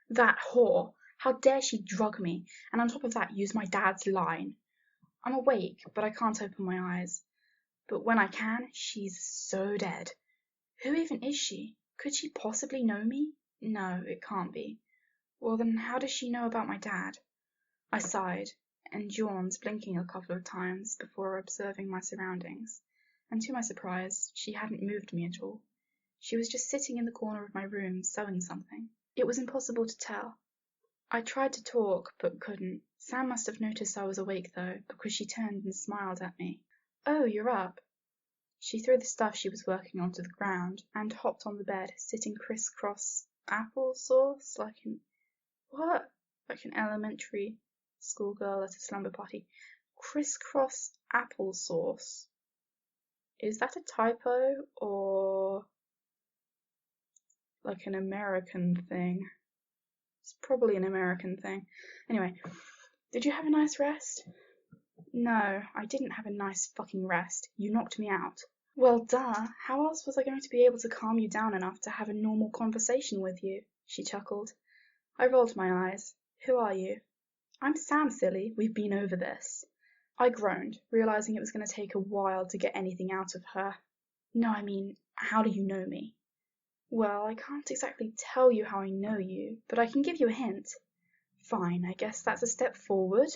That whore! How dare she drug me, and on top of that use my dad's line? I'm awake, but I can't open my eyes. But when I can, she's so dead. Who even is she? Could she possibly know me? No, it can't be. Well, then how does she know about my dad? I sighed and yawned, blinking a couple of times before observing my surroundings, and to my surprise, she hadn't moved me at all. She was just sitting in the corner of my room, sewing something. It was impossible to tell. I tried to talk, but couldn't. Sam must have noticed I was awake, though, because she turned and smiled at me. Oh, you're up. She threw the stuff she was working on to the ground and hopped on the bed, sitting crisscross applesauce what? Like an elementary schoolgirl at a slumber party. Crisscross applesauce. Is that a typo or like an American thing? It's probably an American thing. Anyway, did you have a nice rest? No, I didn't have a nice fucking rest. You knocked me out. Well, duh. How else was I going to be able to calm you down enough to have a normal conversation with you? She chuckled. I rolled my eyes. Who are you? I'm Sam, silly. We've been over this. I groaned, realizing it was going to take a while to get anything out of her. No, I mean, how do you know me? Well, I can't exactly tell you how I know you, but I can give you a hint. Fine, I guess that's a step forward.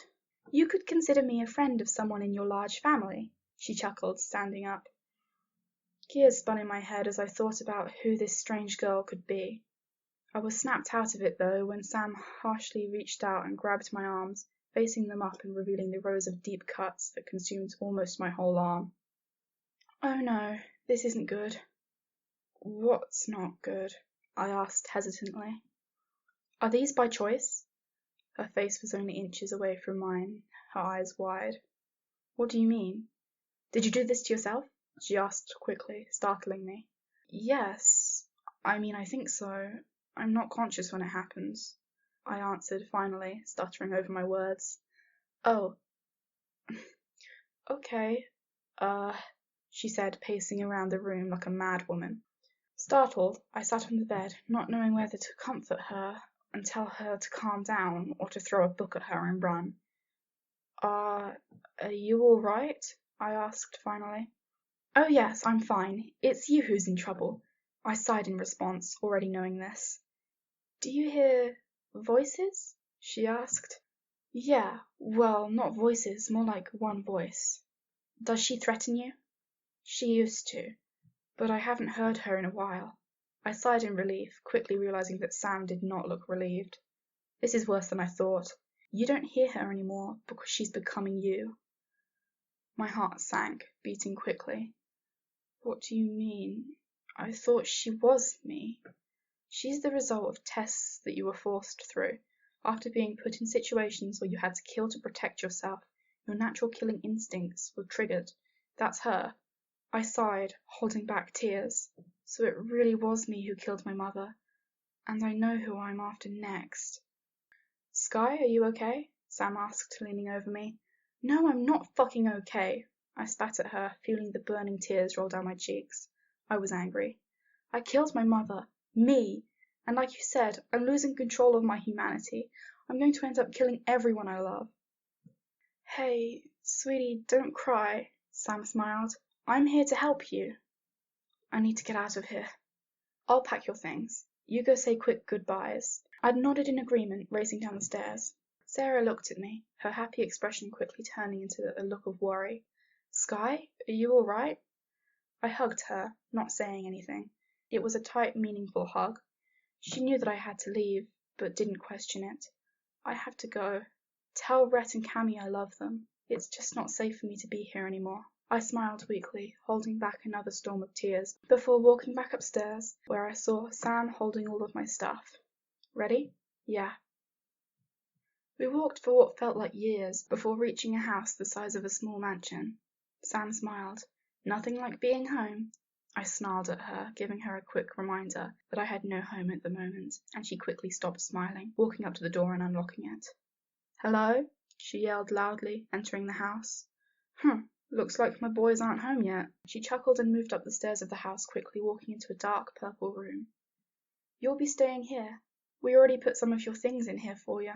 You could consider me a friend of someone in your large family, she chuckled, standing up. Gears spun in my head as I thought about who this strange girl could be. I was snapped out of it, though, when Sam harshly reached out and grabbed my arms, facing them up and revealing the rows of deep cuts that consumed almost my whole arm. Oh no, this isn't good. What's not good? I asked hesitantly. Are these by choice? Her face was only inches away from mine, her eyes wide. What do you mean? Did you do this to yourself? She asked quickly, startling me. Yes. I mean, I think so. I'm not conscious when it happens, I answered finally, stuttering over my words. Oh. Okay. She said, pacing around the room like a mad woman. Startled, I sat on the bed, not knowing whether to comfort her and tell her to calm down or to throw a book at her and run. Are you all right? I asked finally. Oh yes, I'm fine. It's you who's in trouble, I sighed in response, already knowing this. Do you hear voices? She asked. Yeah, well, not voices, more like one voice. Does she threaten you? She used to, but I haven't heard her in a while. I sighed in relief, quickly realizing that Sam did not look relieved. This is worse than I thought. You don't hear her anymore because she's becoming you. My heart sank, beating quickly. What do you mean? I thought she was me. She's the result of tests that you were forced through. After being put in situations where you had to kill to protect yourself, your natural killing instincts were triggered. That's her. I sighed, holding back tears. So it really was me who killed my mother. And I know who I'm after next. Sky, are you okay? Sam asked, leaning over me. No, I'm not fucking okay. I spat at her, feeling the burning tears roll down my cheeks. I was angry. I killed my mother. Me. And like you said, I'm losing control of my humanity. I'm going to end up killing everyone I love. Hey, sweetie, don't cry, Sam smiled. I'm here to help you. I need to get out of here. I'll pack your things. You go say quick goodbyes. I'd nodded in agreement, racing down the stairs. Sarah looked at me, her happy expression quickly turning into a look of worry. Sky, are you all right? I hugged her, not saying anything. It was a tight, meaningful hug. She knew that I had to leave, but didn't question it. I have to go. Tell Rhett and Cammy I love them. It's just not safe for me to be here anymore. I smiled weakly, holding back another storm of tears, before walking back upstairs, where I saw Sam holding all of my stuff. Ready? Yeah. We walked for what felt like years before reaching a house the size of a small mansion. Sam smiled. Nothing like being home. I snarled at her, giving her a quick reminder that I had no home at the moment, and she quickly stopped smiling, walking up to the door and unlocking it. Hello? She yelled loudly, entering the house. Looks like my boys aren't home yet. She chuckled and moved up the stairs of the house quickly, walking into a dark purple room. You'll be staying here. We already put some of your things in here for you.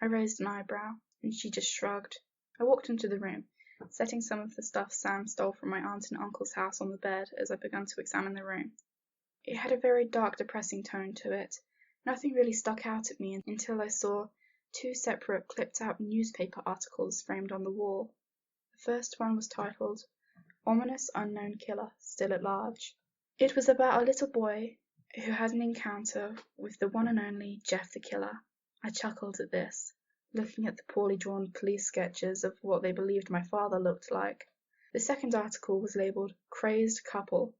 I raised an eyebrow, and she just shrugged. I walked into the room, setting some of the stuff Sam stole from my aunt and uncle's house on the bed as I began to examine the room. It had a very dark, depressing tone to it. Nothing really stuck out at me until I saw 2 separate clipped-out newspaper articles framed on the wall. The first one was titled, "Ominous Unknown Killer Still at Large." It was about a little boy who had an encounter with the one and only Jeff the Killer. I chuckled at this, looking at the poorly drawn police sketches of what they believed my father looked like. The second article was labelled "Crazed Couple."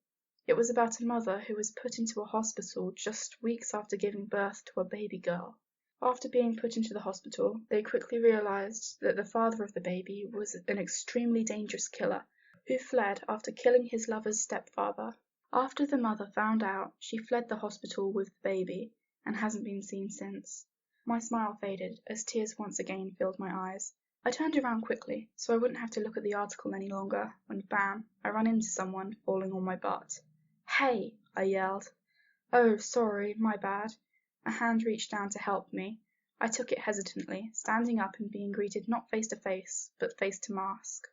It was about a mother who was put into a hospital just weeks after giving birth to a baby girl. After being put into the hospital, they quickly realized that the father of the baby was an extremely dangerous killer who fled after killing his lover's stepfather. After the mother found out, she fled the hospital with the baby and hasn't been seen since. My smile faded as tears once again filled my eyes. I turned around quickly so I wouldn't have to look at the article any longer when bam, I ran into someone falling on my butt. "Hey!" I yelled. "Oh, sorry, my bad." A hand reached down to help me. I took it hesitantly, standing up and being greeted not face to face, but face to mask.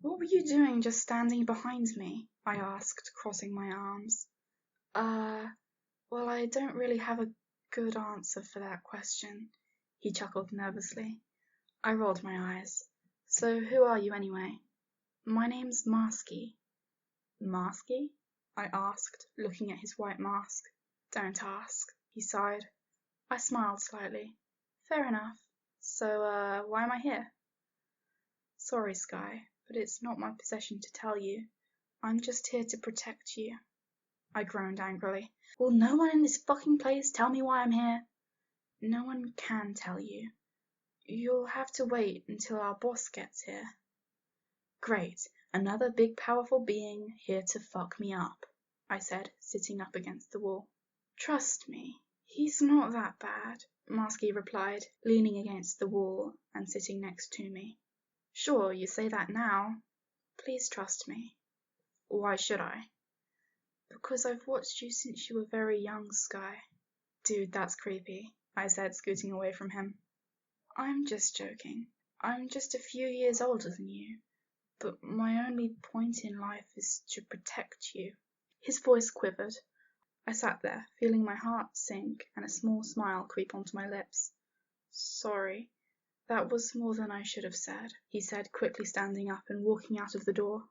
"What were you doing just standing behind me?" I asked, crossing my arms. Well, I don't really have a good answer for that question," he chuckled nervously. I rolled my eyes. "So who are you anyway?" "My name's Marsky." "Marsky?" I asked, looking at his white mask. "Don't ask," he sighed. I smiled slightly. "Fair enough. So, why am I here?" "Sorry, Sky, but it's not my possession to tell you. I'm just here to protect you." I groaned angrily. "Will no one in this fucking place tell me why I'm here?" "No one can tell you. You'll have to wait until our boss gets here." "Great, another big powerful being here to fuck me up," I said, sitting up against the wall. "Trust me, he's not that bad," Marsky replied, leaning against the wall and sitting next to me. "Sure, you say that now. Please trust me." "Why should I?" "Because I've watched you since you were very young, Sky." "Dude, that's creepy," I said, scooting away from him. "I'm just joking. I'm just a few years older than you. But my only point in life is to protect you." His voice quivered. I sat there, feeling my heart sink and a small smile creep onto my lips. "Sorry, that was more than I should have said," he said, quickly standing up and walking out of the door.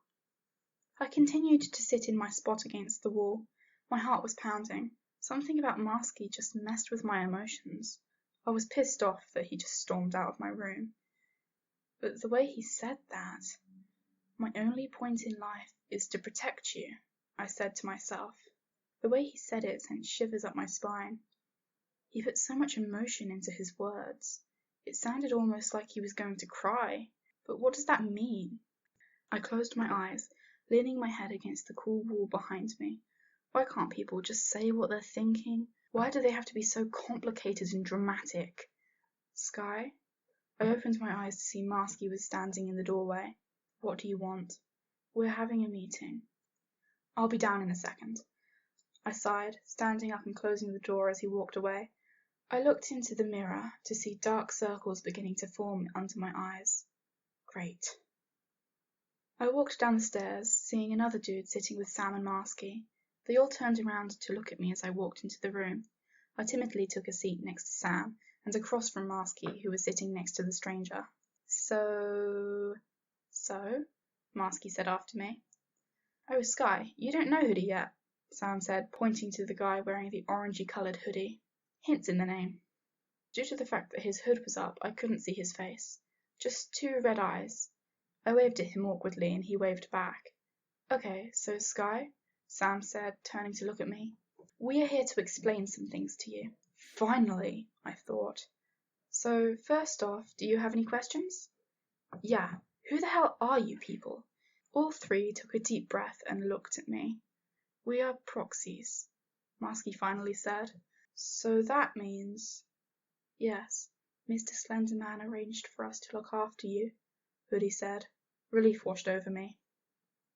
I continued to sit in my spot against the wall. My heart was pounding. Something about Marsky just messed with my emotions. I was pissed off that he just stormed out of my room. But the way he said that... "My only point in life is to protect you," I said to myself. The way he said it sent shivers up my spine. He put so much emotion into his words. It sounded almost like he was going to cry. But what does that mean? I closed my eyes, leaning my head against the cool wall behind me. Why can't people just say what they're thinking? Why do they have to be so complicated and dramatic? "Sky?" I opened my eyes to see Marsky was standing in the doorway. "What do you want?" "We're having a meeting." "I'll be down in a second." I sighed, standing up and closing the door as he walked away. I looked into the mirror to see dark circles beginning to form under my eyes. Great. I walked down the stairs, seeing another dude sitting with Sam and Marsky. They all turned around to look at me as I walked into the room. I timidly took a seat next to Sam, and across from Marsky, who was sitting next to the stranger. So, Marsky said after me. "Oh, Sky, you don't know Hoodie yet," Sam said, pointing to the guy wearing the orangey-coloured hoodie. "Hints in the name." Due to the fact that his hood was up, I couldn't see his face. Just 2 red eyes. I waved at him awkwardly, and he waved back. "Okay, so Sky," Sam said, turning to look at me. "We are here to explain some things to you." Finally, I thought. "So, first off, do you have any questions?" "Yeah, who the hell are you people?" All 3 took a deep breath and looked at me. "We are proxies," Marsky finally said. "So that means—" "Yes, Mr. Slenderman arranged for us to look after you," Hoodie said. Relief washed over me.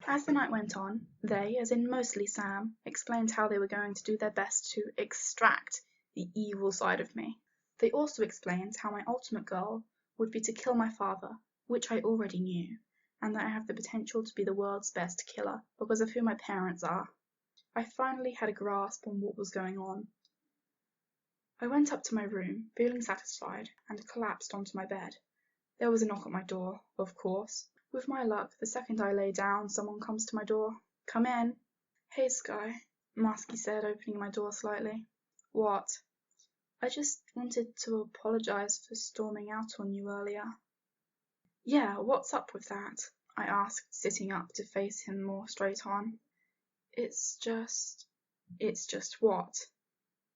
As the night went on, they, as in mostly Sam, explained how they were going to do their best to extract the evil side of me. They also explained how my ultimate goal would be to kill my father, which I already knew, and that I have the potential to be the world's best killer because of who my parents are. I finally had a grasp on what was going on. I went up to my room, feeling satisfied, and collapsed onto my bed. There was a knock at my door, of course. With my luck, the second I lay down, someone comes to my door. "Come in." "Hey, Sky," Masky said, opening my door slightly. "What?" "I just wanted to apologize for storming out on you earlier." "Yeah, what's up with that?" I asked, sitting up to face him more straight on. It's just what?"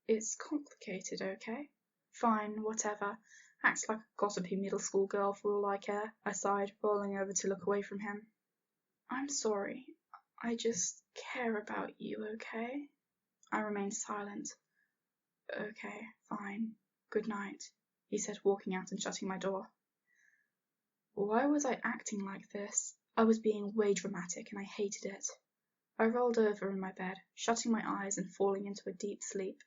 "It's complicated, okay?" "Fine, whatever. Acts like a gossipy middle school girl for all I care," I sighed, rolling over to look away from him. "I'm sorry. I just care about you, okay?" I remained silent. "Okay, fine. Good night," he said, walking out and shutting my door. Why was I acting like this? I was being way dramatic, and I hated it. I rolled over in my bed, shutting my eyes and falling into a deep sleep.